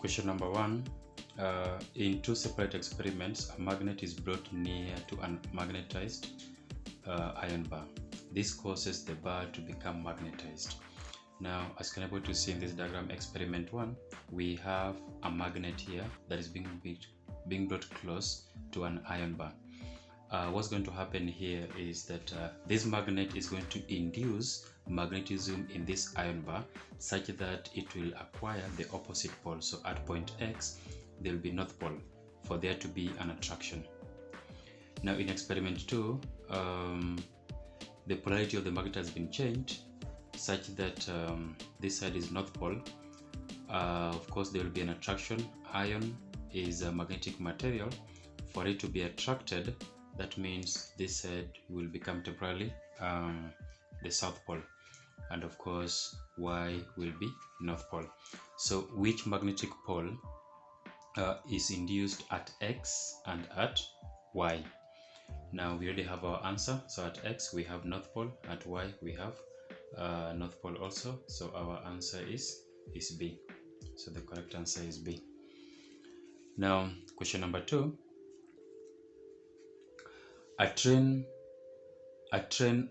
Question number 1. In two separate experiments, a magnet is brought near to a magnetized iron bar. This causes the bar to become magnetized. Now, as you can able to see in this diagram, experiment 1, we have a magnet here that is being brought close to an iron bar. What's going to happen here is that this magnet is going to induce magnetism in this iron bar such that it will acquire the opposite pole. So at point X, there will be north pole for there to be an attraction. Now in experiment 2, the polarity of the magnet has been changed such that this side is north pole. Of course, there will be an attraction. Iron is a magnetic material. For it to be attracted, that means this side will become temporarily the south pole, and of course Y will be north pole. So which magnetic pole is induced at X and at Y? Now we already have our answer. So at X we have north pole, at Y we have north pole also. So our answer is B. So the correct answer is B. Now question number 2. A train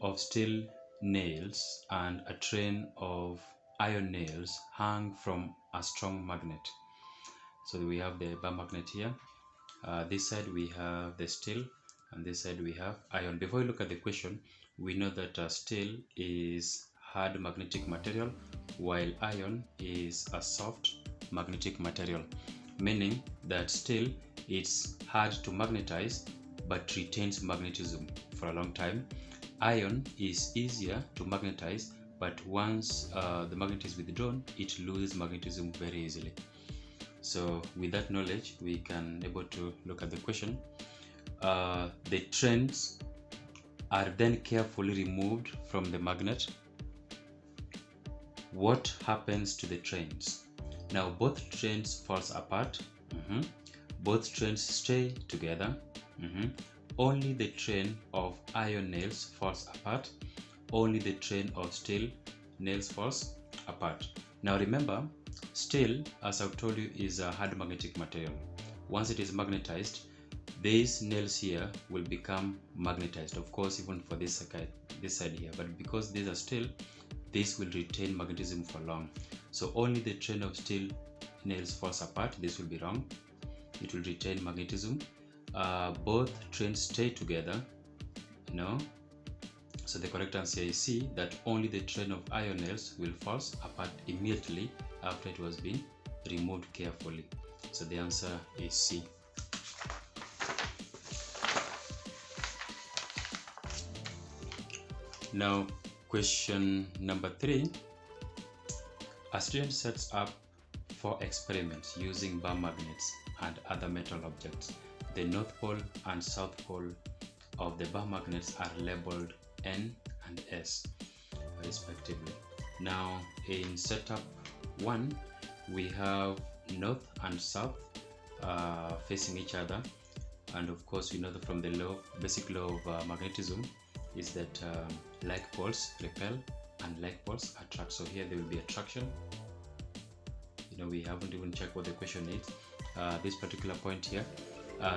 of steel nails and a train of iron nails hang from a strong magnet. So we have the bar magnet here. This side we have the steel, and this side we have iron. Before we look at the question, we know that steel is hard magnetic material, while iron is a soft magnetic material, meaning that steel is hard to magnetize but retains magnetism for a long time. Iron is easier to magnetize, but once the magnet is withdrawn, it loses magnetism very easily. So with that knowledge, we can able to look at the question. The trains are then carefully removed from the magnet. What happens to the trains? Now both trains falls apart. Both trains stay together. Only the train of iron nails falls apart. Only the train of steel nails falls apart. Now remember, steel, as I've told you, is a hard magnetic material. Once it is magnetized, these nails here will become magnetized. Of course, even for this side here, but because these are steel, this will retain magnetism for long. So only the train of steel nails falls apart. This will be wrong. It will retain magnetism. Both trains stay together. No. So the correct answer is C, that only the train of iron nails will fall apart immediately after it was being removed carefully. So the answer is C. Now question number 3. A student sets up 4 experiments using bar magnets and other metal objects. The north pole and south pole of the bar magnets are labeled N and S respectively. Now in setup 1, we have north and south facing each other, and of course we know that from the basic law of magnetism is that like poles repel and like poles attract. So here there will be attraction. We haven't even checked what the question is. This particular point here,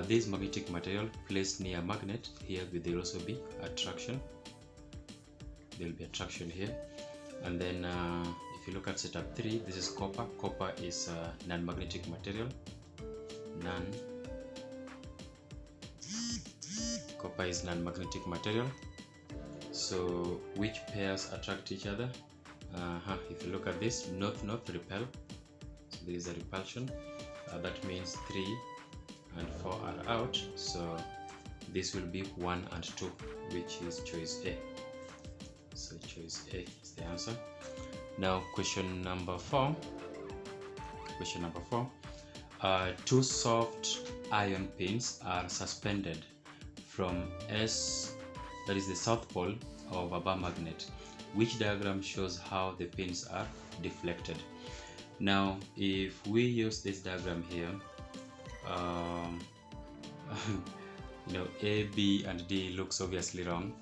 this magnetic material placed near a magnet, here there will also be attraction. There will be attraction here. And then if you look at setup 3, this is copper. Copper is a non-magnetic material. Copper is non-magnetic material. So which pairs attract each other? If you look at this, north repel. So there is a repulsion. That means 3 and 4 are out. So this will be 1 and 2, which is choice A. So choice A is the answer. Now question number 4. Question number 4. 2 soft iron pins are suspended from S, that is the south pole of a bar magnet. Which diagram shows how the pins are deflected? Now if we use this diagram here, A, B and D looks obviously wrong.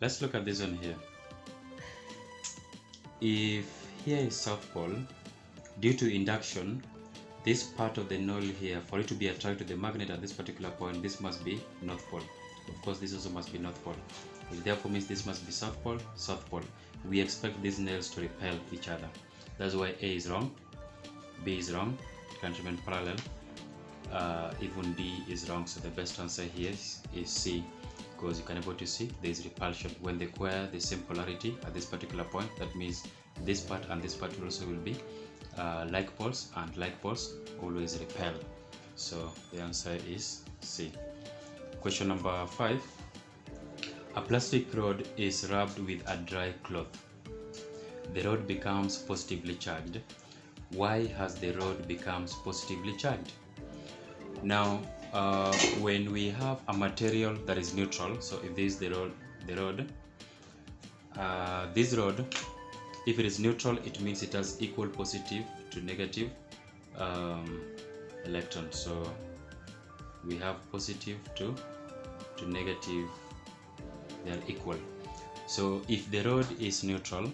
Let's look at this one here. If here is south pole due to induction, this part of the null here, for it to be attracted to the magnet at this particular point, this must be north pole. Of course, this also must be north pole. It therefore means this must be south pole, south pole. We expect these nails to repel each other. That's why A is wrong, B is wrong, can't remain parallel. Even D is wrong, so the best answer here is C, because you can able to see there is repulsion when they acquire the same polarity at this particular point. That means this part and this part also will be like poles, and like poles always repel. So the answer is C. Question number 5. A plastic rod is rubbed with a dry cloth. The rod becomes positively charged. Why has the rod becomes positively charged? Now, when we have a material that is neutral, so if this is the rod, this rod, if it is neutral, it means it has equal positive to negative electrons. So we have positive to negative, they are equal. So if the rod is neutral,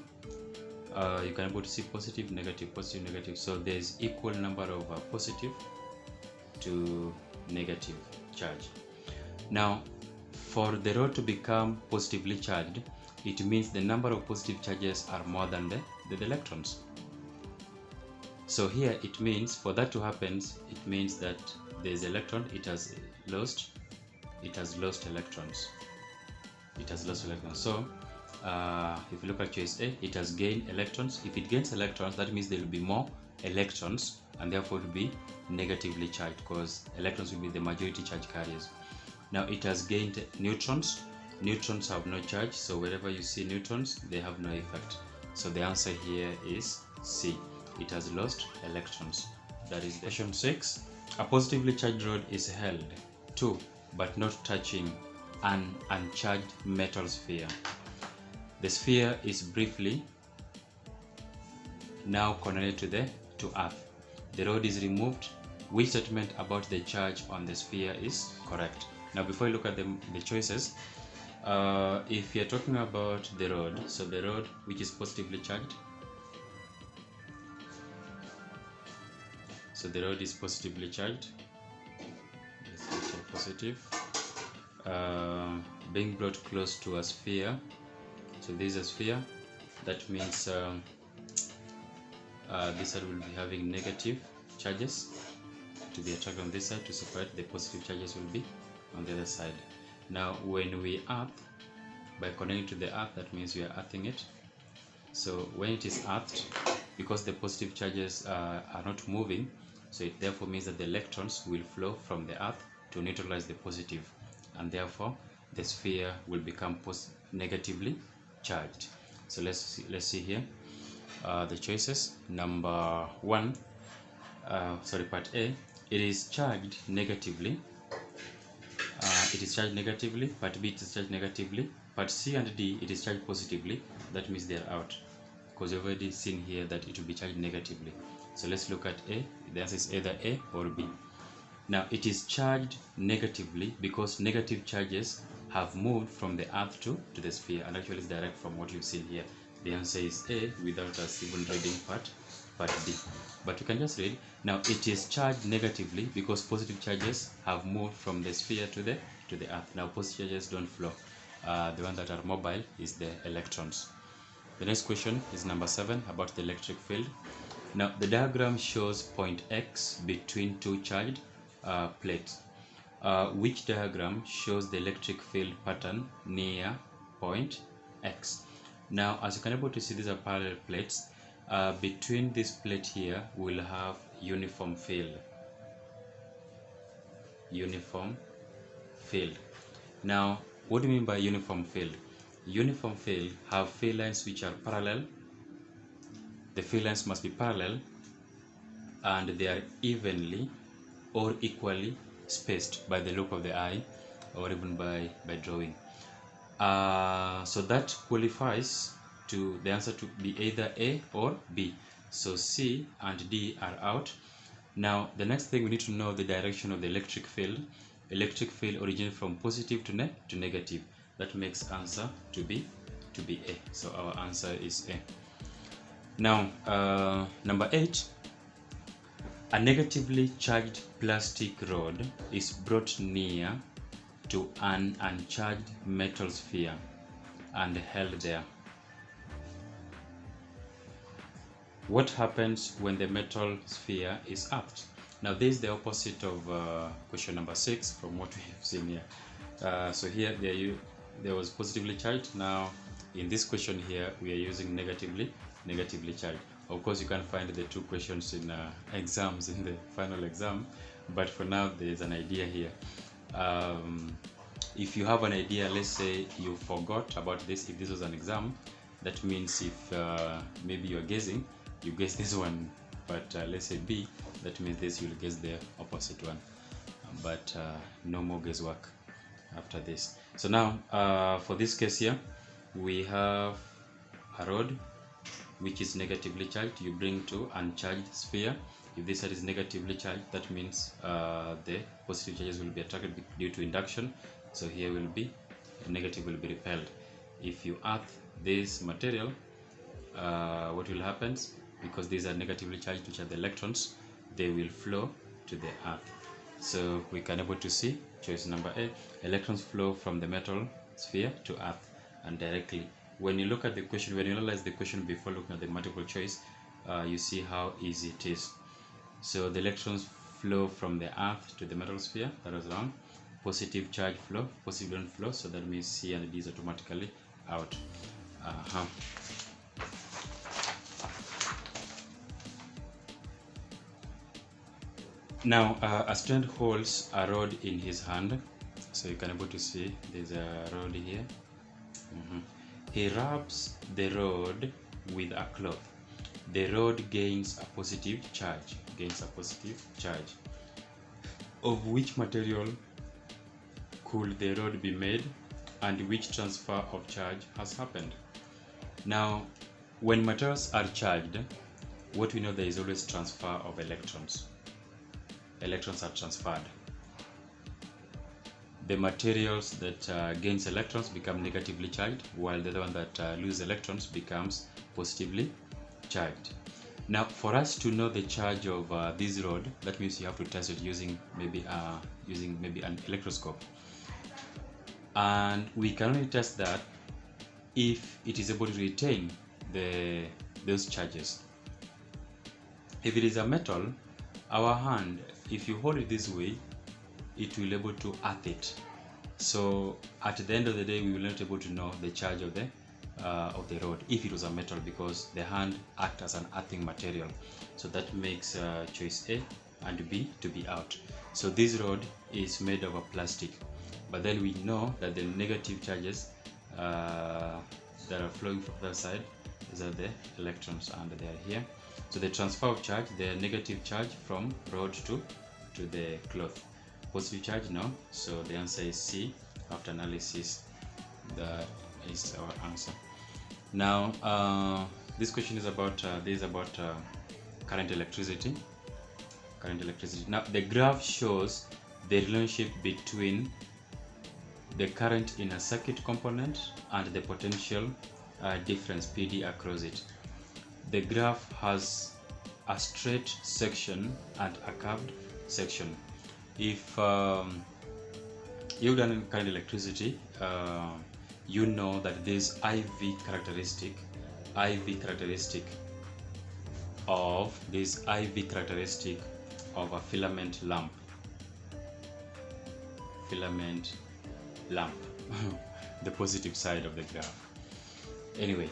you can able to see positive, negative, so there is equal number of positive to negative charge. Now, for the rod to become positively charged, it means the number of positive charges are more than the electrons. So here it means, for that to happen, it means that there is electron, it has lost electrons. So if you look at choice A, it has gained electrons. If it gains electrons, that means there will be more electrons, and therefore it will be negatively charged, because electrons will be the majority charge carriers. Now it has gained neutrons. Neutrons have no charge, so wherever you see neutrons, they have no effect. So the answer here is C. It has lost electrons. That is question 6. A positively charged rod is held to but not touching an uncharged metal sphere. The sphere is briefly now connected to Earth. The rod is removed. Which statement about the charge on the sphere is correct? Now, before you look at the choices, if you're talking about the rod, so the rod which is positively charged, so the rod is positively charged, positive, being brought close to a sphere. So this is a sphere. That means this side will be having negative charges to be attracted on this side. To separate, the positive charges will be on the other side. Now when we earth, by connecting to the earth, that means we are earthing it. So when it is earthed, because the positive charges are not moving, so it therefore means that the electrons will flow from the earth to neutralize the positive, and therefore the sphere will become negatively charged. So let's see here the choices. Number 1, part A, it is charged negatively. It is charged negatively. Part B, it is charged negatively. Part C and D, it is charged positively. That means they are out, because you've already seen here that it will be charged negatively. So let's look at A. The answer is either A or B. Now it is charged negatively because negative charges have moved from the earth to the sphere, and actually it's direct from what you've seen here. The answer is A, without us even reading part B. But you can just read. Now it is charged negatively because positive charges have moved from the sphere to the earth. Now positive charges don't flow. The one that are mobile is the electrons. The next question is number 7, about the electric field. Now the diagram shows point X between two charged plates. Which diagram shows the electric field pattern near point X? Now, as you can able to see, these are parallel plates. Between this plate here, we'll have uniform field. Uniform field. Now, what do you mean by uniform field? Uniform field have field lines which are parallel. The field lines must be parallel, and they are evenly or equally spaced by the look of the eye, or even by drawing. So that qualifies to the answer to be either A or B. So C and D are out. Now the next thing, we need to know the direction of the electric field. Electric field originates from positive to negative. That makes answer to be A. So our answer is A. Now number 8, A negatively charged plastic rod is brought near to an uncharged metal sphere and held there. What happens when the metal sphere is earthed? Now this is the opposite of question number 6 from what we have seen here. So here there was positively charged. Now in this question here we are using negatively charged. Of course you can find the two questions in exams in the final exam, but for now there is an idea here. If you have an idea, let's say you forgot about this, if this was an exam, that means if maybe you're guessing, you guess this one, but let's say B, that means this you'll guess the opposite one, but no more guesswork after this. So now for this case here we have a rod which is negatively charged. You bring to uncharged sphere. If this side is negatively charged, that means the positive charges will be attracted due to induction, so here will be negative will be repelled. If you earth this material, what will happen? Because these are negatively charged, which are the electrons, they will flow to the earth. So we can able to see choice number A, electrons flow from the metal sphere to earth and directly. When you look at the question, when you analyze the question before looking at the multiple choice, you see how easy it is. So the electrons flow from the earth to the metal sphere, that was wrong. Positive charge flow, positive don't flow, so that means C and D is automatically out. Now a student holds a rod in his hand, so you can able to see there's a rod here. He rubs the rod with a cloth. The rod gains a positive charge. Of which material could the rod be made, and which transfer of charge has happened? Now, when materials are charged, what we know, there is always transfer of electrons. Electrons are transferred. The materials that gains electrons become negatively charged, while the other one that loses electrons becomes positively charged. Now, for us to know the charge of this rod, that means you have to test it using maybe an electroscope, and we can only test that if it is able to retain those charges. If it is a metal, our hand, if you hold it this way, it will be able to earth it. So at the end of the day, we will not be able to know the charge of the rod if it was a metal, because the hand acts as an earthing material. So that makes choice A and B to be out. So this rod is made of a plastic, but then we know that the negative charges that are flowing from the side, these are the electrons, and they are here. So the transfer of charge, the negative charge from rod to the cloth. Positive charge, no. So the answer is C. After analysis, that is our answer. Now this question is about current electricity. Now the graph shows the relationship between the current in a circuit component and the potential difference PD across it. The graph has a straight section and a curved section. If you've done current electricity, you know that this IV characteristic of a filament lamp. The positive side of the graph. Anyway,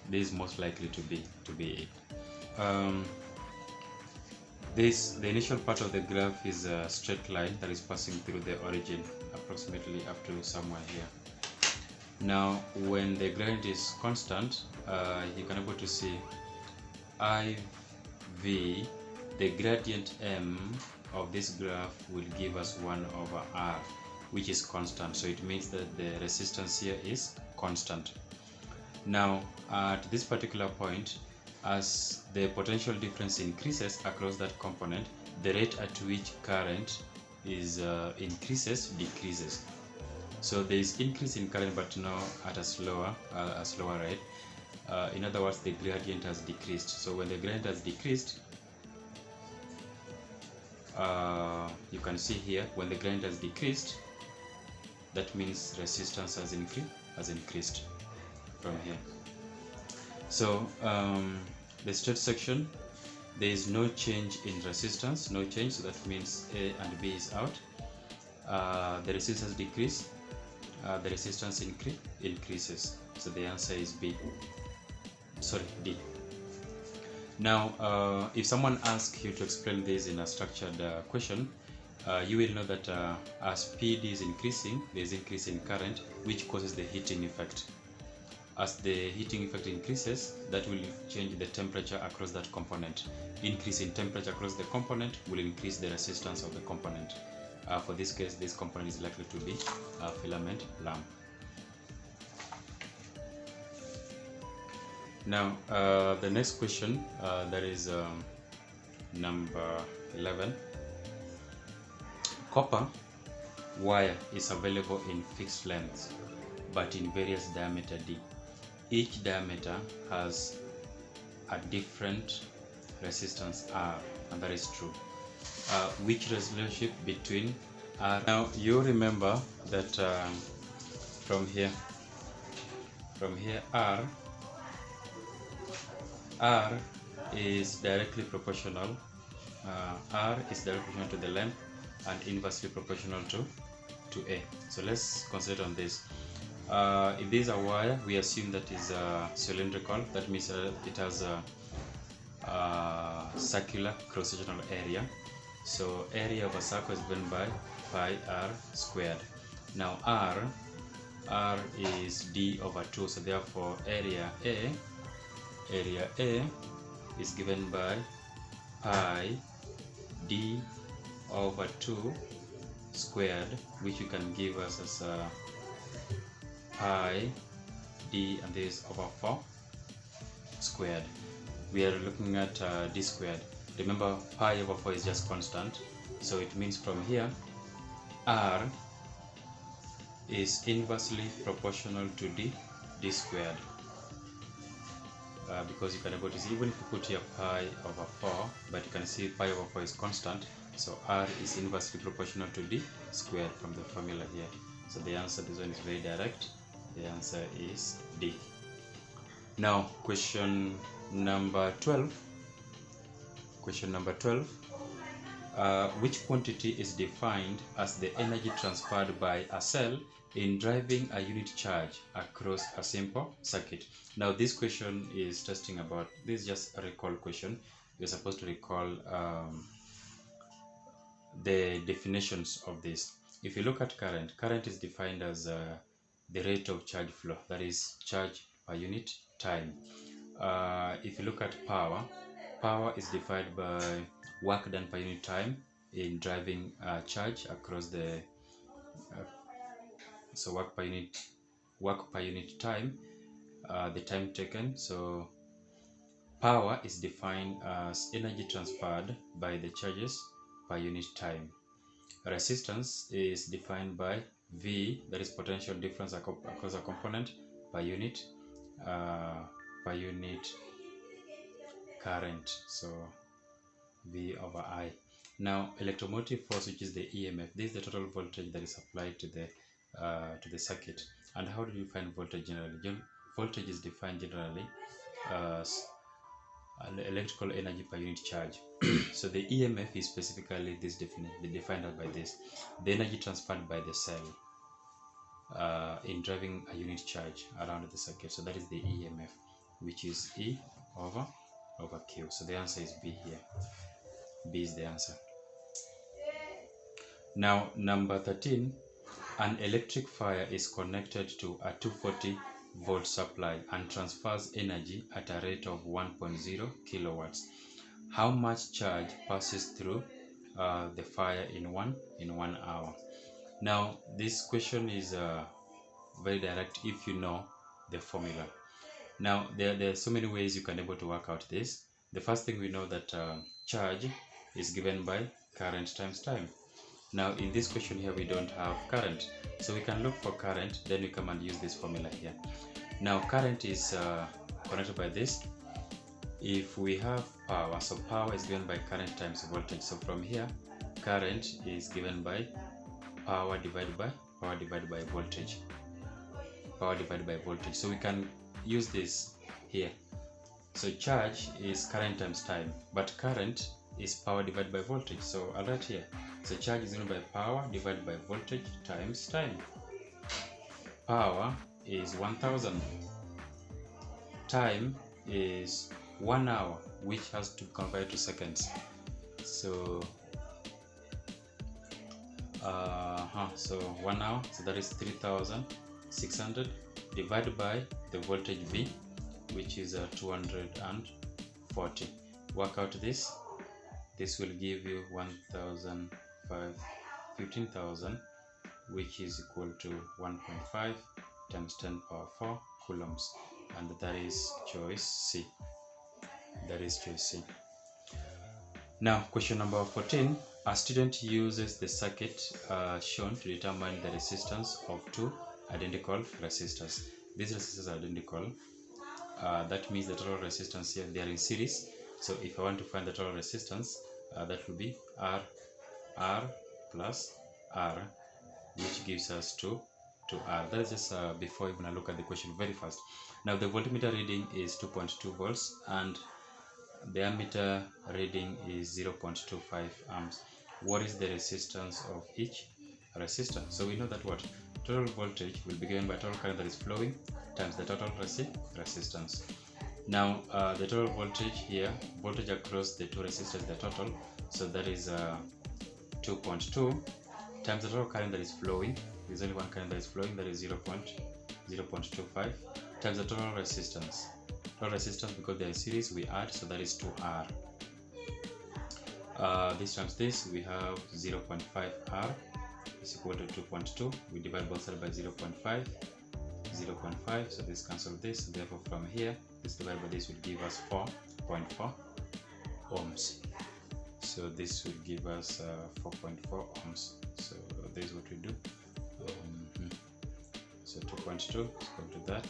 this is most likely to be it. The initial part of the graph is a straight line that is passing through the origin approximately up to somewhere here. Now when the gradient is constant, you can able to see IV, the gradient M of this graph will give us 1 over R, which is constant. So it means that the resistance here is constant. Now at this particular point, as the potential difference increases across that component, the rate at which current is decreases. So there is increase in current, but now at a slower rate. In other words, the gradient has decreased. So when the gradient has decreased, you can see here when the current has decreased, that means resistance has increased from here. So the straight section, there is no change in resistance, no change, so that means A and B is out. The resistance decrease, the resistance increases, so the answer is D. Now if someone asks you to explain this in a structured question, you will know that as PD is increasing, there is increase in current, which causes the heating effect. As the heating effect increases, that will change the temperature across that component. Increase in temperature across the component will increase the resistance of the component. For this case, this component is likely to be a filament lamp. Now the next question, that is number 11. Copper wire is available in fixed lengths but in various diameter D. Each diameter has a different resistance R, and that is true. Which relationship between R? Now you remember that from here R is directly proportional. R is directly proportional to the length and inversely proportional to A. So let's concentrate on this. If this is a wire, we assume that is cylindrical. That means it has a circular cross-sectional area. So area of a circle is given by pi r squared. Now R is d over 2. So therefore area A is given by pi d over 2 squared, which you can give us as pi d and this over 4 squared. We are looking at d squared. Remember, pi over 4 is just constant, so it means from here R is inversely proportional to d squared. Because you can able to see, even if you put here pi over 4, but you can see pi over 4 is constant, so R is inversely proportional to d squared from the formula here. So the answer, this one is very direct. The answer is D. Now question number 12. Which quantity is defined as the energy transferred by a cell in driving a unit charge across a simple circuit? Now this question is testing about, this is just a recall question. You're supposed to recall the definitions of this. If you look at current is defined as the rate of charge flow, that is charge per unit time. If you look at power is defined by work done per unit time in driving charge across the so work per unit time, the time taken. So power is defined as energy transferred by the charges per unit time. Resistance is defined by V, that is potential difference across a component per unit current, so V over I. Now electromotive force, which is the EMF, this is the total voltage that is applied to the circuit. And how do you find voltage generally? Voltage is defined generally as electrical energy per unit charge. So the EMF is specifically this defined by this, the energy transferred by the cell in driving a unit charge around the circuit. So that is the EMF, which is E over Q. So the answer is B here. B is the answer. Now number 13, an electric fire is connected to a 240 volt supply and transfers energy at a rate of 1.0 kilowatts. How much charge passes through the fire in one hour? Now this question is very direct if you know the formula. Now there are so many ways you can able to work out this. The first thing, we know that charge is given by current times time. Now in this question here we don't have current, so we can look for current, then we come and use this formula here. Now current is connected by this. If we have power, so power is given by current times voltage. So from here current is given by power divided by voltage. Power divided by voltage. So we can use this here. So charge is current times time, but current is power divided by voltage. So I'll write here. So charge is given by power divided by voltage times time. Power is 1000. Time is 1 hour, which has to convert to seconds. So so 1 hour, so that is 3600 divided by the voltage V, which is 240. Work out this. This will give you 15,000, which is equal to 1.5 times 10 power 4 coulombs, and that is choice C. That is choice C. Now, question number 14. A student uses the circuit shown to determine the resistance of two identical resistors. These resistors are identical. That means the total resistance here, they are in series. So if I want to find the total resistance, that will be R plus R, which gives us 2 R. That is just before even I look at the question very fast. Now the voltmeter reading is 2.2 volts and the ammeter reading is 0.25 amps. What is the resistance of each resistor? So we know that what? Total voltage will be given by total current that is flowing times the total resistance. Now the total voltage here, voltage across the two resistors, the total, so that is 2.2 times the total current that is flowing. There's only one current that is flowing, that is 0.25 times the total resistance. Total resistance, because they are in series, we add, so that is 2R. This times this, we have 0.5 R is equal to 2.2. We divide both sides by 0.5, so this cancels this. Therefore, from here, this divided by this will give us 4.4 ohms. So this will give us 4.4 ohms. So this is what we do. So 2.2 is equal to that.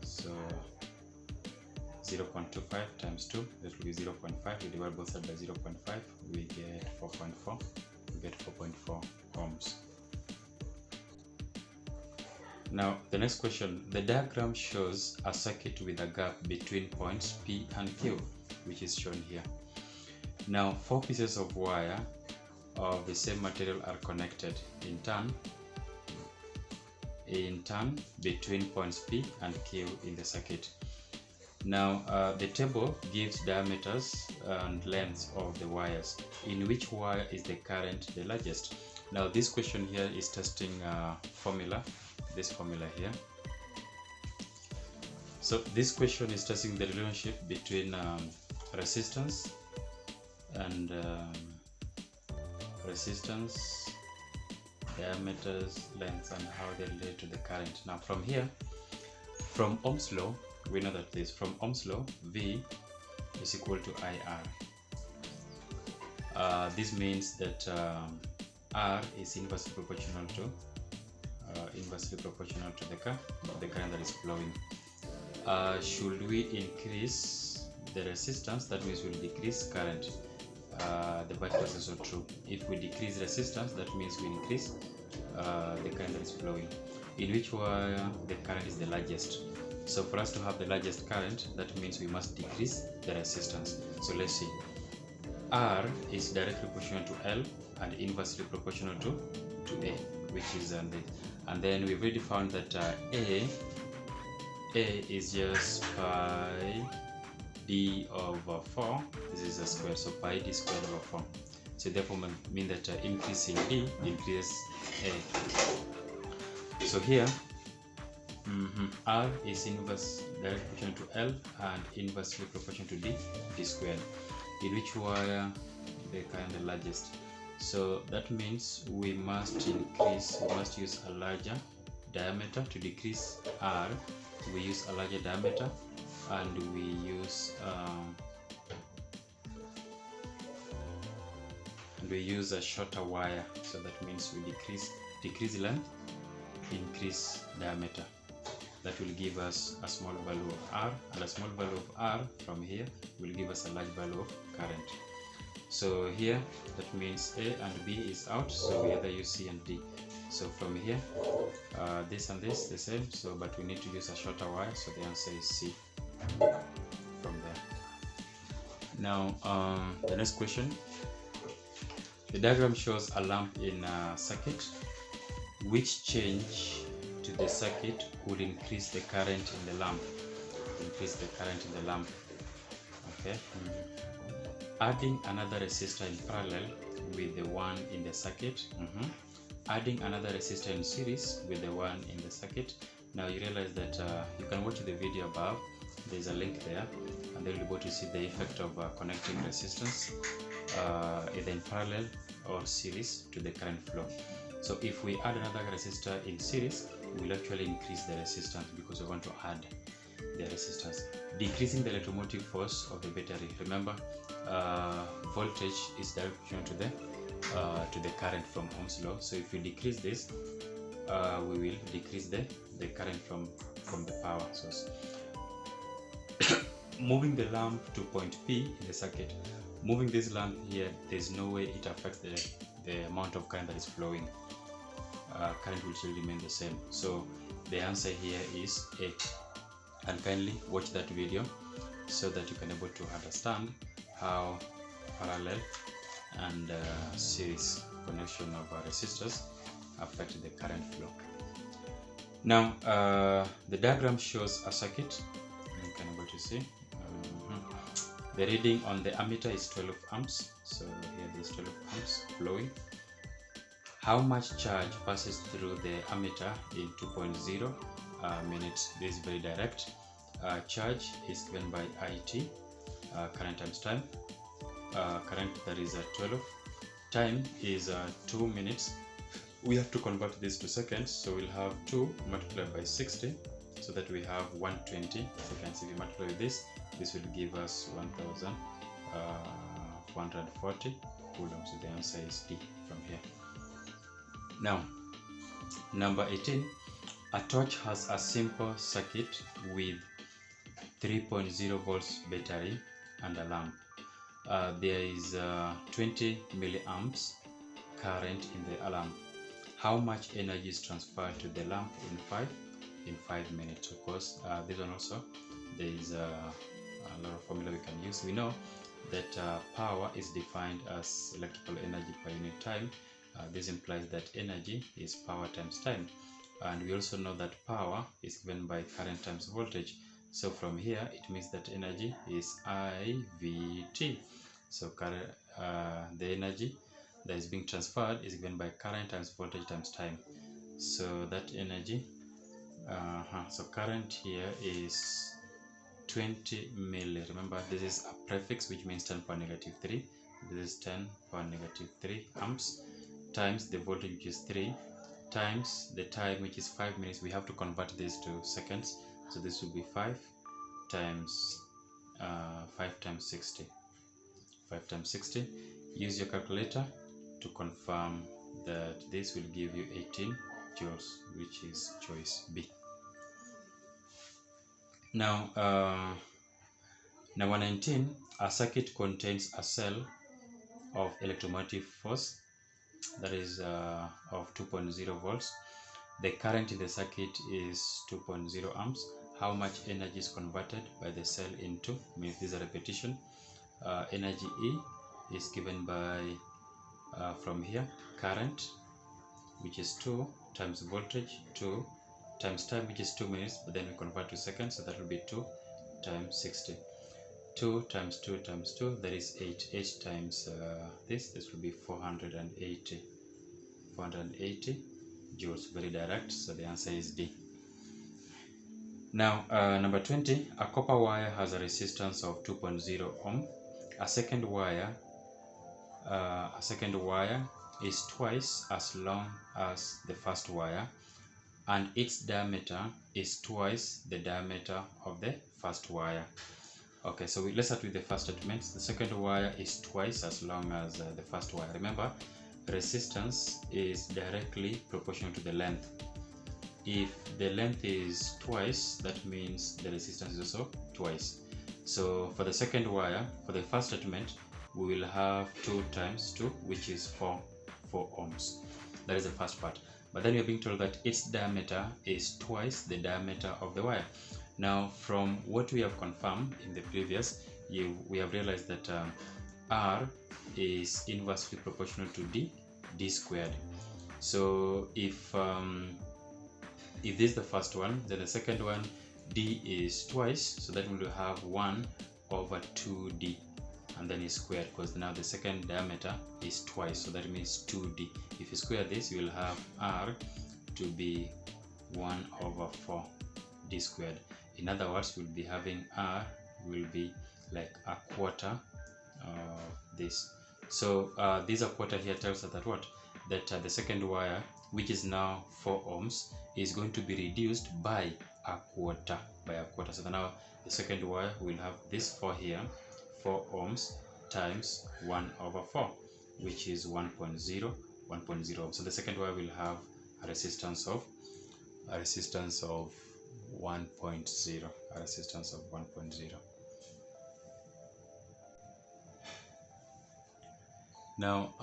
So 0.25 times 2, that will be 0.5. We divide both sides by 0.5. We get 4.4. We get 4.4 ohms. Now the next question. The diagram shows a circuit with a gap between points P and Q, which is shown here. Now 4 pieces of wire of the same material are connected in turn between points P and Q in the circuit. Now the table gives diameters and lengths of the wires. In which wire is the current the largest? Now this question here is testing formula, this formula here. So this question is testing the relationship between resistance and resistance, diameters, lengths, and how they relate to the current. Now from here, from Ohm's law, we know that this, from Ohm's law, V is equal to IR. This means that R is inversely proportional to the current that is flowing. Should we increase the resistance, that means we'll decrease current. The vice versa is also true. If we decrease resistance, that means we increase the current that is flowing. In which wire the current is the largest? So for us to have the largest current, that means we must decrease the resistance. So let's see. R is directly proportional to L and inversely proportional to A, which is and then we've already found that A is just pi d over 4. This is a square, so pi d squared over 4. So therefore mean that increasing D increases A. So here R is inverse directly proportional to L and inversely proportional to D squared. In which wire the current the largest? So that means we must use a larger diameter to decrease R. We use a larger diameter and we use a shorter wire. So that means we decrease length, increase diameter. That will give us a small value of R, and a small value of R from here will give us a large value of current. So here that means A and B is out, so we either use C and D. So from here, this and this the same, so but we need to use a shorter wire, so the answer is C from there. Now the next question. The diagram shows a lamp in a circuit. Which change to the circuit would increase the current in the lamp? Increase the current in the lamp. Okay. Adding another resistor in parallel with the one in the circuit. Adding another resistor in series with the one in the circuit. Now you realize that you can watch the video above. There's a link there, and then you'll be able to see the effect of connecting resistance either in parallel or series to the current flow. So if we add another resistor in series, we'll actually increase the resistance because we want to add the resistance. Decreasing the electromotive force of the battery. Remember, voltage is directly to the current from Ohm's law. So if we decrease this, we will decrease the current from the power source. Moving the lamp to point P in the circuit. Moving this lamp here, there's no way it affects the amount of current that is flowing. Current will still remain the same. So the answer here is A. And kindly watch that video so that you can able to understand how parallel and series connection of resistors affect the current flow. Now the diagram shows a circuit. You can able to see. The reading on the ammeter is 12 amps. So here there's 12 amps flowing. How much charge passes through the ammeter in 2.0 minutes? This is very direct. Charge is given by IT, current times time. Current, that is 12. Time is 2 minutes. We have to convert this to seconds, so we'll have 2 multiplied by 60, so that we have 120 seconds. If you multiply with this will give us 1440 coulombs. So the answer is D from here. Now, number 18. A torch has a simple circuit with 3.0 volts battery and a lamp. There is 20 milliamps current in the lamp. How much energy is transferred to the lamp in 5 minutes? Of course, this one also there is a lot of formula we can use. We know that power is defined as electrical energy per unit time. This implies that energy is power times time, and we also know that power is given by current times voltage. So from here it means that energy is IVT. So the energy that is being transferred is given by current times voltage times time. So that energy, so current here is 20 milli. Remember, this is a prefix, which means 10 power negative 3. This is 10 power negative 3 amps times the voltage, which is 3, times the time, which is 5 minutes. We have to convert this to seconds, so this will be 5 times 60. 5 times 60. Use your calculator to confirm that this will give you 18 joules, which is choice B. Now, number 19. A circuit contains a cell of electromotive force, that is of 2.0 volts. The current in the circuit is 2.0 amps. How much energy is converted by the cell into? This is a repetition. Energy E is given by from here current, which is 2 times voltage, 2 times time, which is 2 minutes, but then we convert to seconds, so that will be 2 times 60. 2 times 2 times 2, that is 8. 8 times this will be 480 joules. Very direct, so the answer is D. Now number 20. A copper wire has a resistance of 2.0 ohm. A second wire is twice as long as the first wire, and its diameter is twice the diameter of the first wire. Okay, so let's start with the first statement. The second wire is twice as long as the first wire. Remember, resistance is directly proportional to the length. If the length is twice, that means the resistance is also twice. So for the second wire, for the first statement, we will have 2 times 2, which is 4 ohms. That is the first part. But then we are being told that its diameter is twice the diameter of the wire. Now, from what we have confirmed in the previous, we have realized that R is inversely proportional to D squared. So if this is the first one, then the second one, D is twice, so that we will have 1 over 2D, and then is squared, because now the second diameter is twice, so that means 2D. If you square this, you will have R to be 1 over 4 D squared. In other words, we'll be having R will be like a quarter of this. So this a quarter here tells us that what? That the second wire, which is now 4 ohms, is going to be reduced by a quarter. So now the second wire will have this 4 here, 4 ohms times 1 over 4, which is 1.0 ohms. So the second wire will have a resistance of 1.0, a resistance of 1.0. Now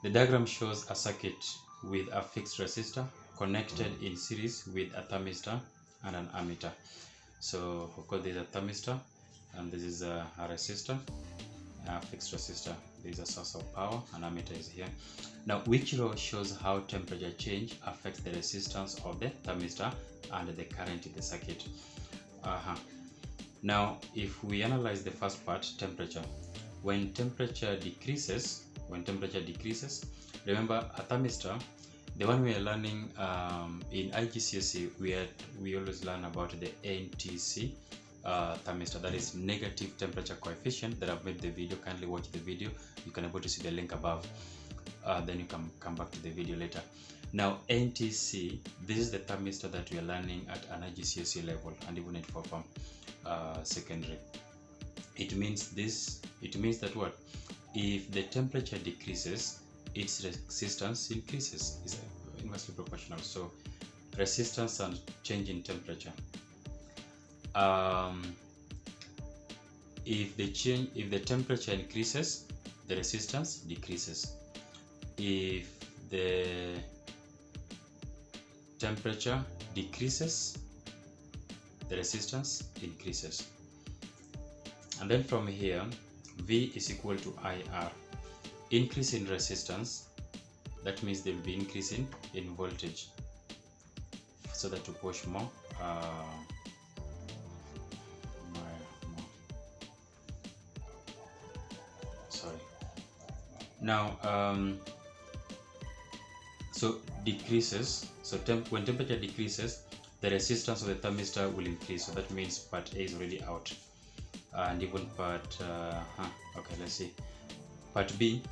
the diagram shows a circuit with a fixed resistor connected in series with a thermistor and an ammeter. So of course, there is a thermistor and this is a resistor, a fixed resistor. There is a source of power, and ammeter is here. Now, which law shows how temperature change affects the resistance of the thermistor and the current in the circuit? Now, if we analyze the first part, temperature. When temperature decreases, remember a thermistor, the one we are learning in IGCSE, we always learn about the NTC thermistor, that is negative temperature coefficient, that I've made the video. Kindly watch the video. You can able to see the link above. Then you can come back to the video later. Now, NTC, this is the thermistor that we are learning at an IGCSE level and even at form secondary. It means that what? If the temperature decreases, its resistance increases. Is inversely proportional. So resistance and change in temperature. If the temperature increases, the resistance decreases. If the temperature decreases, the resistance increases. And then from here, V is equal to IR. Increase in resistance, that means there will be increase in voltage, so that to push more. Now, so decreases. So when temperature decreases, the resistance of the thermistor will increase. So that means part A is already out, and even part okay, let's see, part B.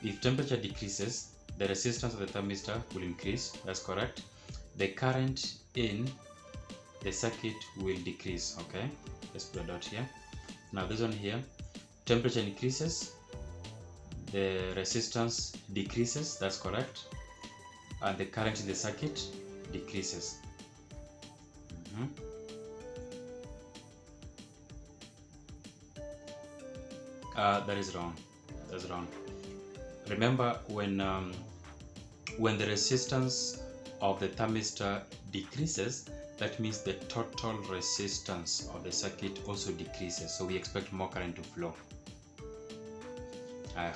If temperature decreases, the resistance of the thermistor will increase. That's correct. The current in the circuit will decrease. Okay, let's put a dot here. Now this one here, temperature increases, the resistance decreases. That's correct. And the current in the circuit decreases. That is wrong. That's wrong. Remember, when the resistance of the thermistor decreases, that means the total resistance of the circuit also decreases. So we expect more current to flow.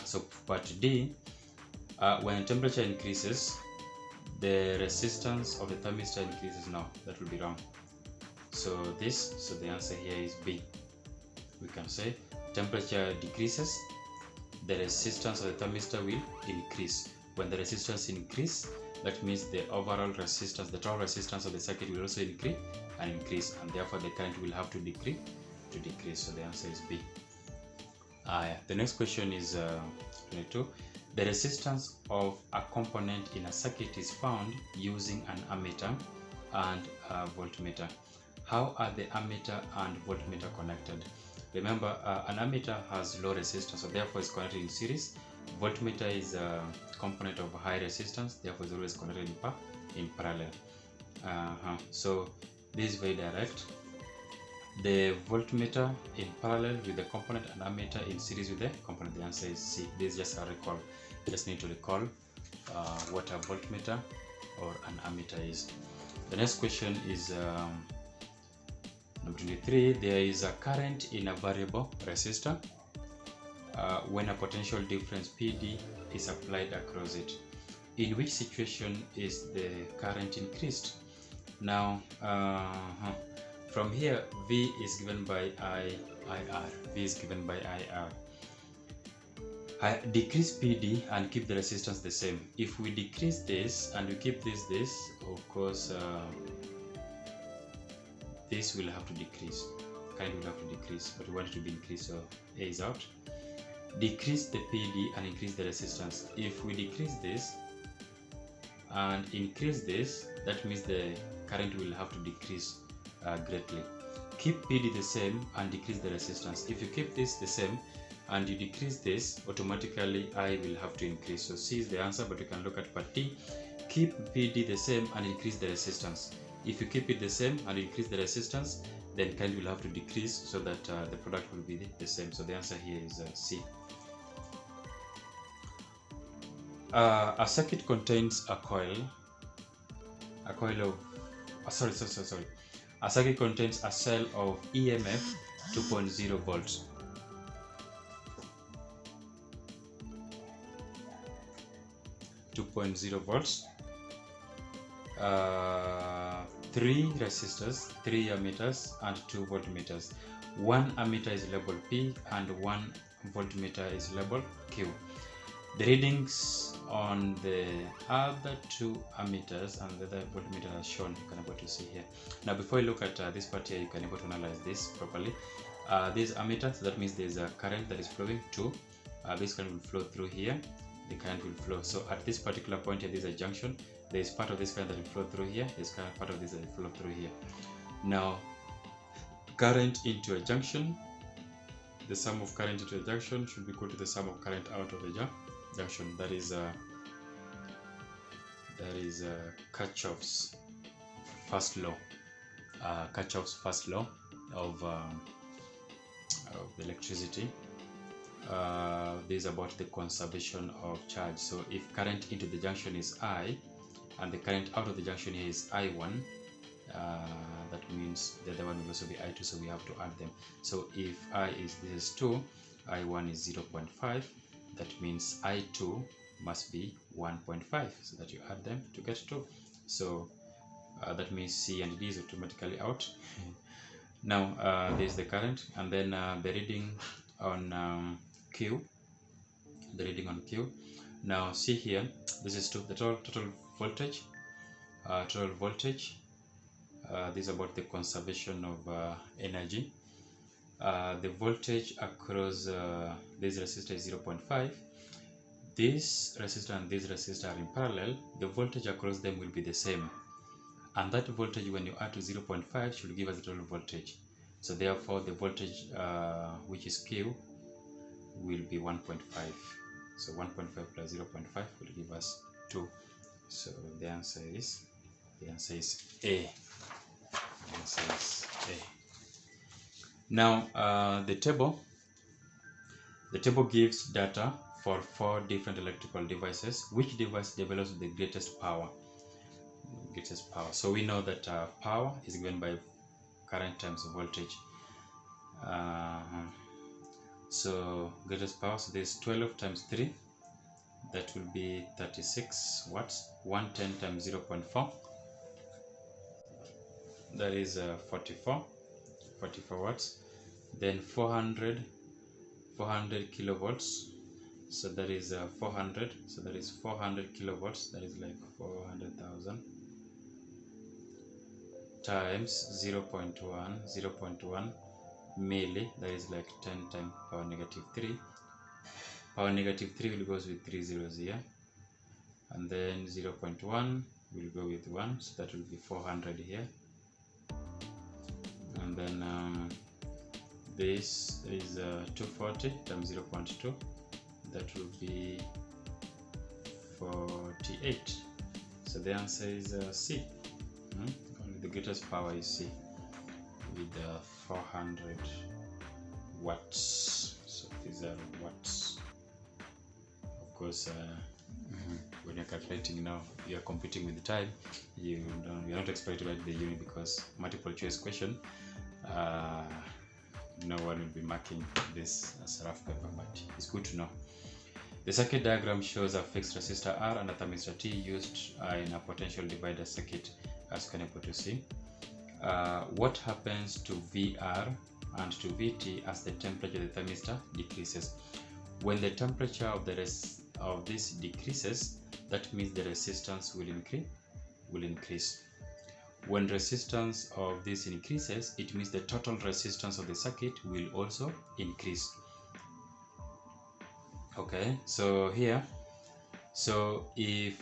So part D, when temperature increases, the resistance of the thermistor increases. No, that will be wrong. So the answer here is B. We can say temperature decreases, the resistance of the thermistor will increase. When the resistance increase, that means the overall resistance, the total resistance of the circuit will also increase, and therefore the current will have to decrease. So the answer is B. The next question is 22. The resistance of a component in a circuit is found using an ammeter and a voltmeter. How are the ammeter and voltmeter connected? Remember, an ammeter has low resistance, so therefore it's connected in series. Voltmeter is a component of high resistance, therefore it's always connected in parallel. So this is very direct. The voltmeter in parallel with the component and ammeter in series with the component. The answer is C. This is just a recall. You just need to recall what a voltmeter or an ammeter is. The next question is number 23. There is a current in a variable resistor when a potential difference PD is applied across it. In which situation is the current increased? Now, from here, V is given by IR. V is given by IR. I decrease PD and keep the resistance the same. If we decrease this and we keep this, of course, this will have to decrease. Current will have to decrease, but we want it to be increased, so A is out. Decrease the PD and increase the resistance. If we decrease this and increase this, that means the current will have to decrease greatly. Keep PD the same and decrease the resistance. If you keep this the same and you decrease this, automatically I will have to increase. So C is the answer, but you can look at part D. Keep PD the same and increase the resistance. If you keep it the same and increase the resistance, then current will have to decrease so that the product will be the same. So the answer here is C. A circuit contains a coil of a circuit contains a cell of EMF 2.0 volts. Three resistors, 3 ammeters, and 2 voltmeters. One ammeter is labeled P and one voltmeter is labeled Q. The readings on the other 2 ammeters and the other voltmeter are shown. You can able to see here. Now, before you look at this part here, you can able to analyze this properly. These ammeters, that means there's a current that is flowing to. This current will flow through here. The current will flow. So at this particular point here, there's a junction. There is part of this current that will flow through here. There's part of this that will flow through here. Now, current into a junction. The sum of current into a junction should be equal to the sum of current out of a junction. That is Kirchhoff's first law. Kirchhoff's first law of electricity. This is about the conservation of charge. So if current into the junction is I and the current out of the junction here is I1, that means the other one will also be I2, so we have to add them. So if this is 2, I1 is 0.5, that means I2 must be 1.5, so that you add them to get 2. So that means C and D is automatically out. Now there's the current, and then the reading on Q. The reading on Q. Now see here, this is the total voltage. This is about the conservation of energy. The voltage across this resistor is 0.5. This resistor and this resistor are in parallel. The voltage across them will be the same, and that voltage, when you add to 0.5, should give us the total voltage. So therefore the voltage which is Q will be 1.5. So 1.5 plus 0.5 will give us 2. So the answer is A. The answer is A. Now the table gives data for 4 different electrical devices. Which device develops the greatest power? So we know that power is given by current times voltage. So greatest power, so there's 12 times 3, that will be 36 watts. 110 times 0.4, that is 44 watts. Then 400 kilovolts, so that is 400, so that is 400 kilovolts, that is like 400,000 times 0.1 milli, that is like 10 times power negative 3. Power negative 3 will go with 3 zeros here, and then 0.1 will go with 1, so that will be 400 here. And then this is 240 times 0.2, that will be 48. So the answer is C. The greatest power is C. with 400 watts. So these are watts. Of course, when you're calculating now, you're computing with time. You're not expected to write the unit because multiple choice question. No one will be marking this as a rough paper, but it's good to know. The circuit diagram shows a fixed resistor R and a thermistor T used in a potential divider circuit, as you can able to see. What happens to VR and to VT as the temperature of the thermistor decreases? When the temperature of this decreases, that means the resistance will increase. When resistance of this increases, it means the total resistance of the circuit will also increase. Okay, so here, so if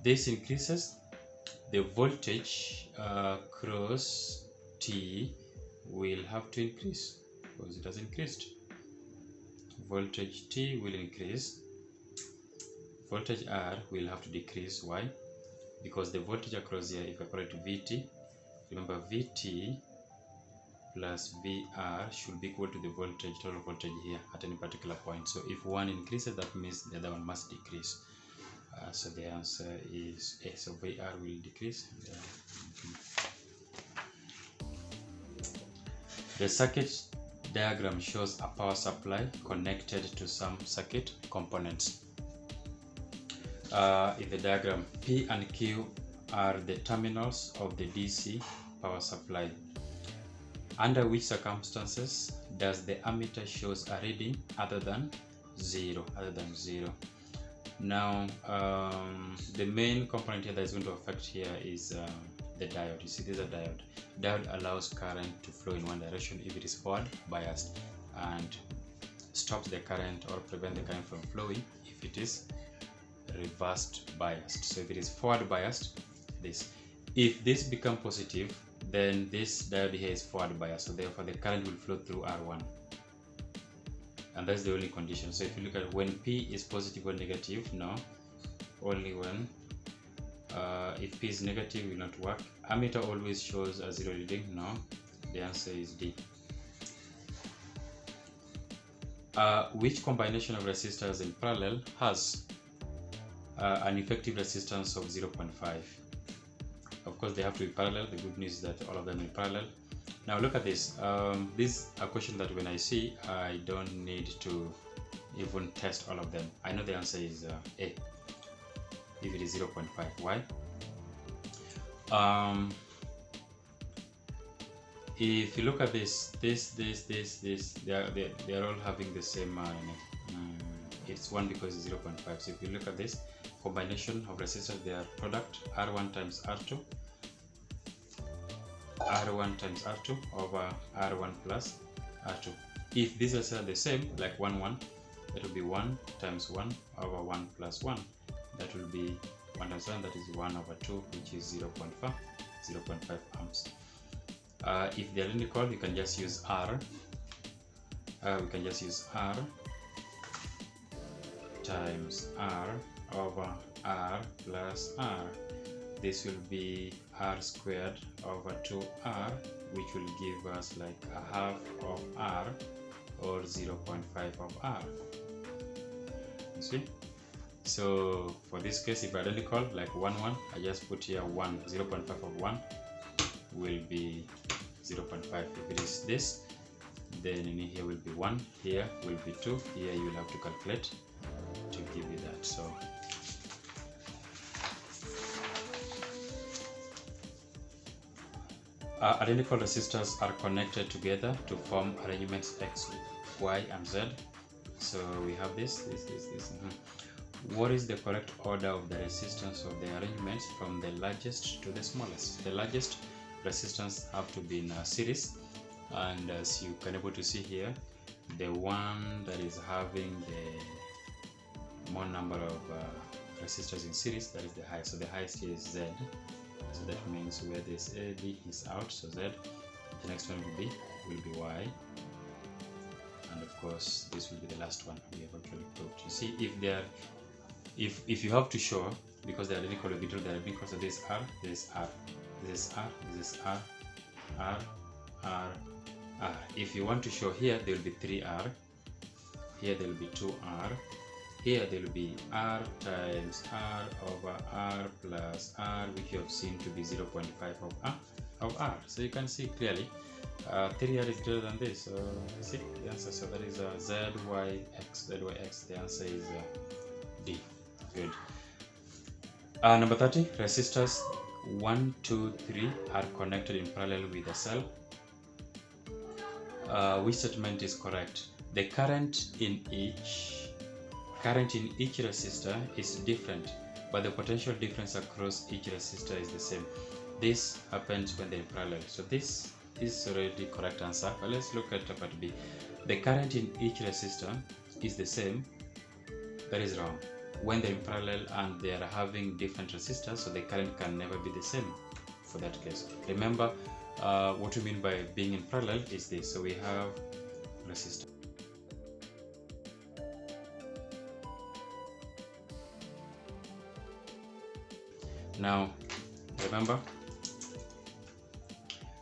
this increases, the voltage cross T will have to increase because it has increased. Voltage T will increase. Voltage R will have to decrease. Why? Because the voltage across here, if I call it VT, remember VT plus VR should be equal to the voltage, total voltage here at any particular point. So if one increases, that means the other one must decrease. So the answer is A. So VR will decrease. The circuit diagram shows a power supply connected to some circuit components. In the diagram, P and Q are the terminals of the DC power supply. Under which circumstances does the ammeter shows a reading other than 0? Now, the main component here that is going to affect here is the diode. You see, this is a diode. Diode allows current to flow in one direction if it is forward biased, and stops the current or prevent the current from flowing if it is reversed biased. So if it is forward biased, this. If this become positive, then this diode here is forward biased, so therefore the current will flow through R1, and that's the only condition. So if you look at when P is positive or negative, no, only when if P is negative will not work. Ammeter always shows a 0 reading, no, the answer is D. Which combination of resistors in parallel has an effective resistance of 0.5? Of course, they have to be parallel. The good news is that all of them are parallel. Now look at this. This is a question that when I see, I don't need to even test all of them. I know the answer is A, if it is 0.5. Why? If you look at this, they are all having the same. It's 1 because it's 0.5. So if you look at this combination of resistors, they are product R1 times R2, R1 times R2 over R1 plus R2. If these resistors are the same, like 1, 1, that will be 1 times 1 over 1 plus 1. That will be 1 times 1, that is 1 over 2, which is 0.5 amps. If they are identical, you can just use R. We can just use R times R over R plus R. This will be R squared over 2R, which will give us like a half of R or 0.5 of R. You see? So for this case, if identical, like 1, 1, I just put here 1, 0.5 of 1 will be 0.5. If it is this, then in here will be 1, here will be 2, here you will have to calculate to give you that. So identical resistors are connected together to form arrangements X, Y, and Z. So we have this. What is the correct order of the resistance of the arrangements from the largest to the smallest? The largest resistance have to be in a series, and as you can able to see here, the one that is having the more number of resistors in series, that is the highest. So the highest here is Z. So that means where this AB is out, so Z. The next one will be Y, and of course this will be the last one we have actually proved. You see, if they are, if you have to show, because they are identical, they are identical. So this R, this R, this R, this R, R, R, R. If you want to show here, there will be 3R. Here there will be 2R. Here there will be R times R over R plus R, which you have seen to be 0.5 of R. So you can see clearly 3R is greater than this. So you see the answer. So that is ZYX. The answer is D. Good. Number 30, resistors 1, 2, 3 are connected in parallel with a cell. Which statement is correct? The current in each resistor is different, but the potential difference across each resistor is the same. This happens when they're in parallel. So this is already correct answer. But let's look at part B. The current in each resistor is the same. That is wrong. When they're in parallel and they are having different resistors, so the current can never be the same for that case. Remember, what we mean by being in parallel is this. So we have resistor. Now, remember,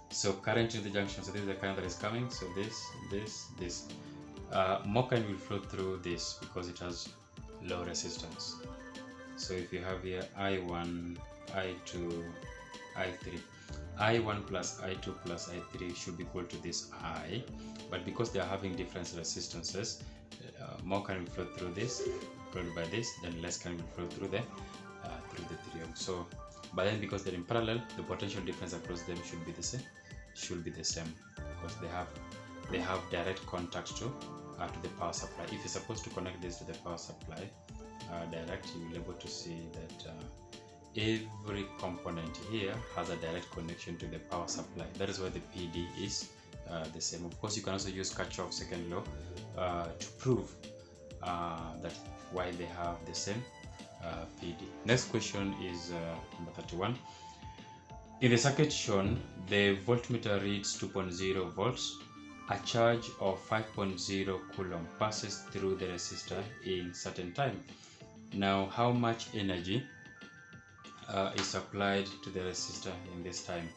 so current in the junction, so this is the current that is coming, so this. More current will flow through this because it has low resistance. So if you have here I1, I2, I3, I1 plus I2 plus I3 should be equal to this I, but because they are having different resistances, more current will flow through this, followed by this, then less current will flow through the 3 ohm. So, but then because they're in parallel, the potential difference across them should be the same, because they have direct contact to the power supply. If you're supposed to connect this to the power supply direct, you will be able to see that every component here has a direct connection to the power supply. That is why the PD is the same. Of course, you can also use Kirchhoff's second law to prove that why they have the same PD. Next question is number 31. In the circuit shown, the voltmeter reads 2.0 volts. A charge of 5.0 coulomb passes through the resistor in certain time. Now, how much energy is supplied to the resistor in this time?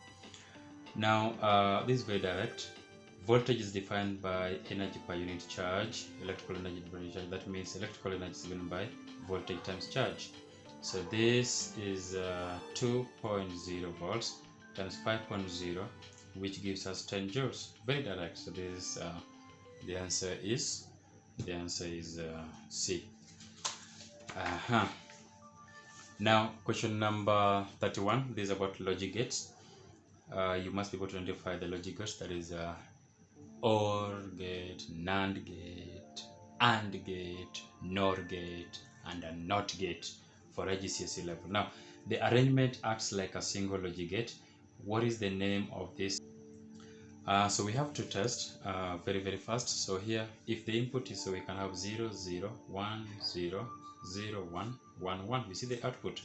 Now, this is very direct. Voltage is defined by energy per unit charge, electrical energy per unit charge. That means electrical energy is given by voltage times charge. So this is 2.0 volts times 5.0, which gives us 10 joules. Very direct. So this the answer is C. Now, question number 31. This is about logic gates. You must be able to identify the logic gates. That is OR gate, NAND gate, AND gate, NOR gate, and a NOT gate for IGCSE level. Now, the arrangement acts like a single logic gate. What is the name of this? So we have to test very fast. So here, if the input is, so we can have 0, 0, 1, 0, 0, 1, 1, 1. You see the output.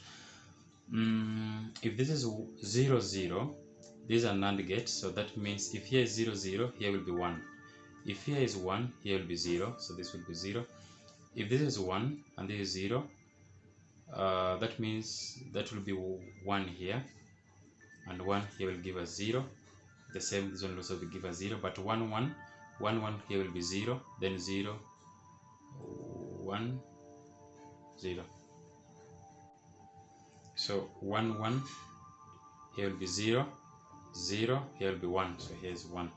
If this is 0, 0, this is a NAND gate. So that means if here is 0, 0, here will be 1. If here is 1, here will be 0. So this will be 0. If this is 1 and this is 0, that means that will be 1 here, and 1 here will give us 0. The same, this one will also give us 0, but 1, 1, 1, 1 here will be 0, then 0, 1, 0. So 1, 1 here will be 0, 0 here will be 1. So here's 1.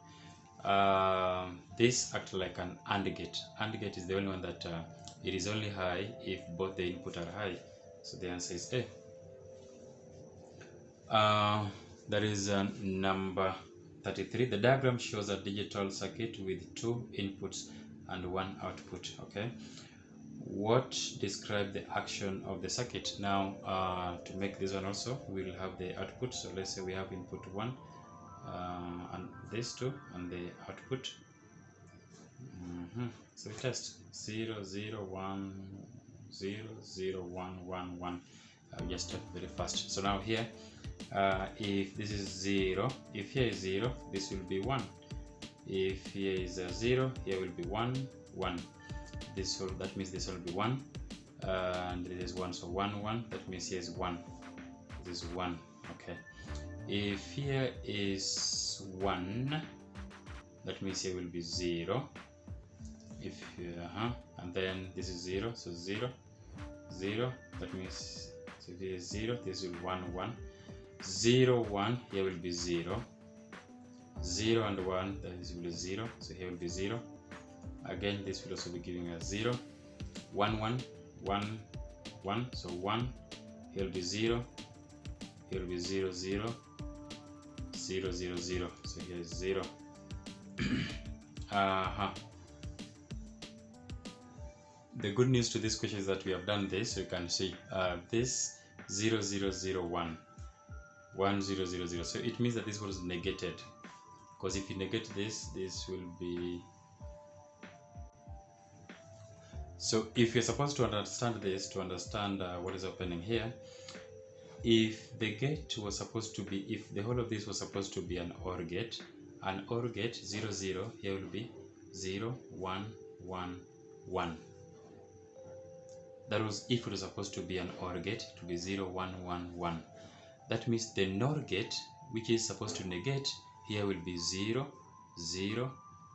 This acts like an AND gate. AND gate is the only one that it is only high if both the input are high. So the answer is A. That is number 33. The diagram shows a digital circuit with 2 inputs and 1 output. Okay. What describe the action of the circuit? Now, to make this one also, we will have the output. So let's say we have input 1 and these 2 and the output. So we test 0, 0, 1, 0, 0, 1, 1, 1. Just start very fast. So now here, if this is 0, if here is 0, this will be 1. If here is 0, here will be 1, 1. That means this will be 1, and this is 1. So 1, 1. That means here is 1. This is 1. Okay. If here is 1, that means here will be 0. If and then this is 0, so 0, 0, that means so here is 0, this will 1, 1, 0, 1, here will be 0, 0 and 1, that is will be 0, so here will be 0. Again, this will also be giving us 0, 1, 1, 1, 1, so 1, here will be 0, here will be 0, 0, 0, 0, 0, so here is 0. The good news to this question is that we have done this. So you can see this 0, 0, 0, 1, 1, 0, 0, 0. So it means that this was negated, because if you negate this, this will be. So if you're supposed to understand this, to understand what is happening here, if the gate was supposed to be, if the whole of this was supposed to be an OR gate, 0, 0, here will be 0, 1, 1, 1. That was if it was supposed to be an OR gate, to be 0, 1, 1, 1. That means the NOR gate, which is supposed to negate, here will be 0, 0,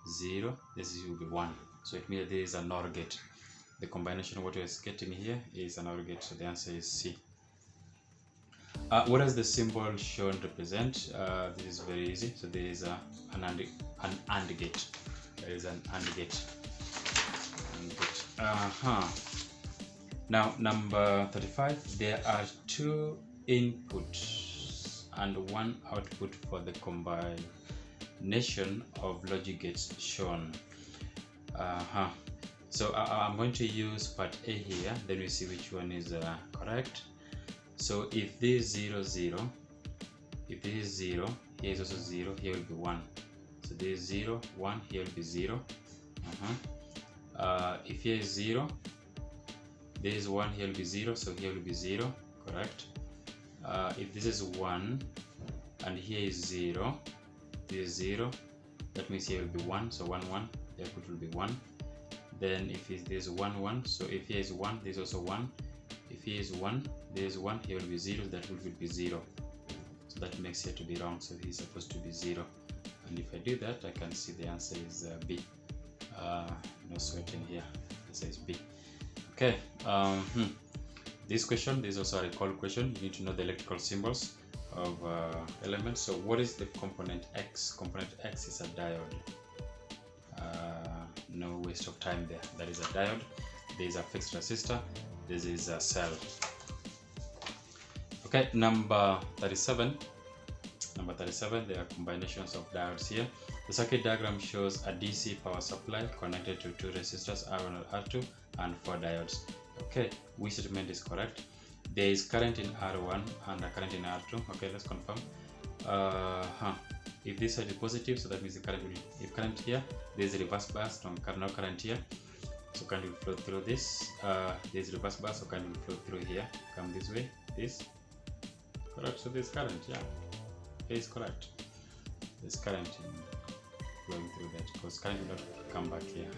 0, this will be 1. So it means that there is an OR gate. The combination of what we are getting here is an OR gate, so the answer is C. What does the symbol shown represent? This is very easy. So there is an AND gate. There is an AND gate. Now, number 35, there are 2 inputs and 1 output for the combination of logic gates shown. So I'm going to use part A here, then we see which one is correct. So if this is 0, 0, if this is 0, here is also 0, here will be 1. So this is 0, 1, here will be 0. If here is 0, this is 1, here will be 0, so here will be 0, correct. If this is 1 and here is 0, this is 0, that means here will be 1, so 1, 1, the output will be 1. Then if this is 1, 1, so if here is 1, this is also 1. If here is 1, there is 1, here will be 0, that will be 0. So that makes here to be wrong, so he is supposed to be 0. And if I do that, I can see the answer is B. No sweating here, the answer is B. Okay, this question, this is also a recall question. You need to know the electrical symbols of elements. So what is the component X? Component X is a diode. No waste of time there. That is a diode. There is a fixed resistor. This is a cell. Okay, number 37. Number 37, there are combinations of diodes here. The circuit diagram shows a DC power supply connected to 2 resistors, R1 and R2, and 4 diodes. Okay, which statement is correct? There is current in R1 and a current in R2. Okay, let's confirm. If this side is positive, so that means the current will, if current here, there is a reverse bias, no current here. So current will flow through this. There is reverse bias, so current will flow through here. Come this way, this. Correct, so this current, yeah. Is correct. There's current flowing through that, because current will not come back here.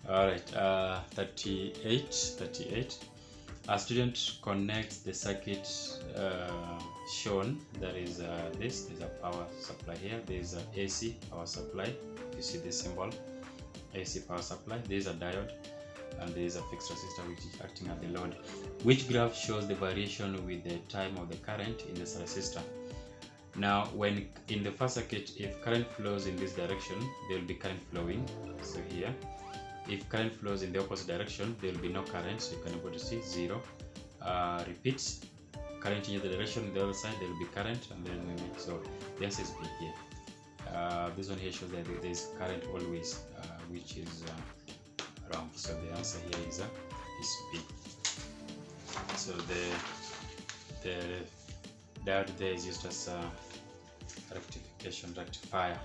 Alright, 38. A student connects the circuit shown. There is this is a power supply here. There is an AC power supply. You see this symbol, AC power supply. There is a diode, and there is a fixed resistor which is acting at the load. Which graph shows the variation with the time of the current in this resistor? Now, when in the first circuit, if current flows in this direction, there will be current flowing. So here, if current flows in the opposite direction, there will be no current. So you can able to see 0. Repeats. Current in the direction on the other side, there will be current, and then so the answer is B here. This one here shows that there is current always, which is wrong. So the answer here is B. So the diode there is used as a rectifier.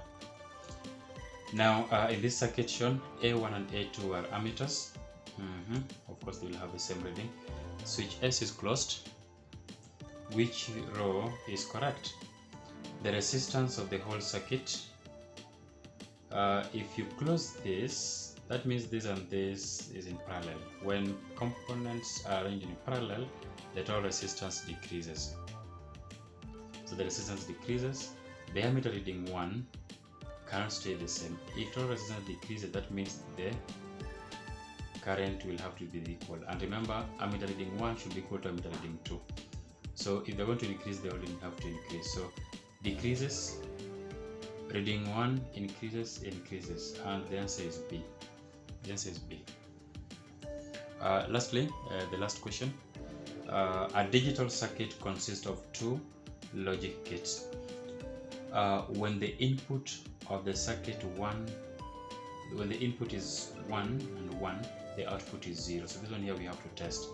Now in this circuit shown, A1 and A2 are ammeters. Of course they will have the same reading. Switch S is closed. Which row is correct? The resistance of the whole circuit. If you close this, that means this and this is in parallel. When components are arranged in parallel, the total resistance decreases. So the resistance decreases, diameter reading 1, current stay the same. If total resistance decreases, that means the current will have to be equal. And remember, ammeter reading 1 should be equal to ammeter reading 2. So if they're going to decrease, they only have to increase. So decreases, reading 1 increases, and the answer is B. The answer is B. Lastly, the last question. A digital circuit consists of two logic gates. When the input of the circuit when the input is 1 and 1, the output is 0. So this one here we have to test.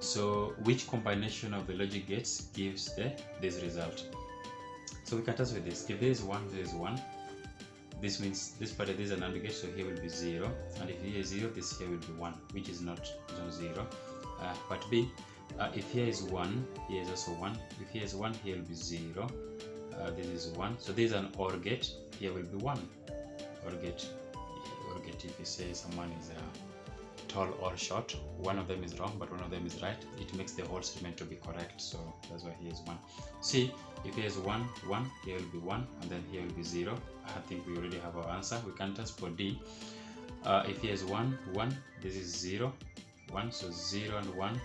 So which combination of the logic gates gives this result? So we can test with this. If there is 1, there is 1. This means this part of this is an AND gate, so here will be 0. And if here is 0, this here will be 1, which is not 0. Part B, if here is 1, here is also 1. If here is 1, here will be 0. This is 1. So this is an OR gate. Here will be 1. OR gate. If you say someone is tall or short, one of them is wrong, but one of them is right. It makes the whole statement to be correct. So that's why here is 1. See, if here is 1, 1, here will be 1, and then here will be 0. I think we already have our answer. We can test for D. If here is 1, 1, this is 0, 1. So 0 and 1,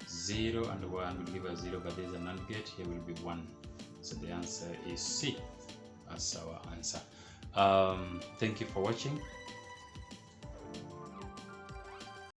0 and 1 will give us 0, but there is an AND gate. Here will be 1. So the answer is C. That's our answer. Thank you for watching.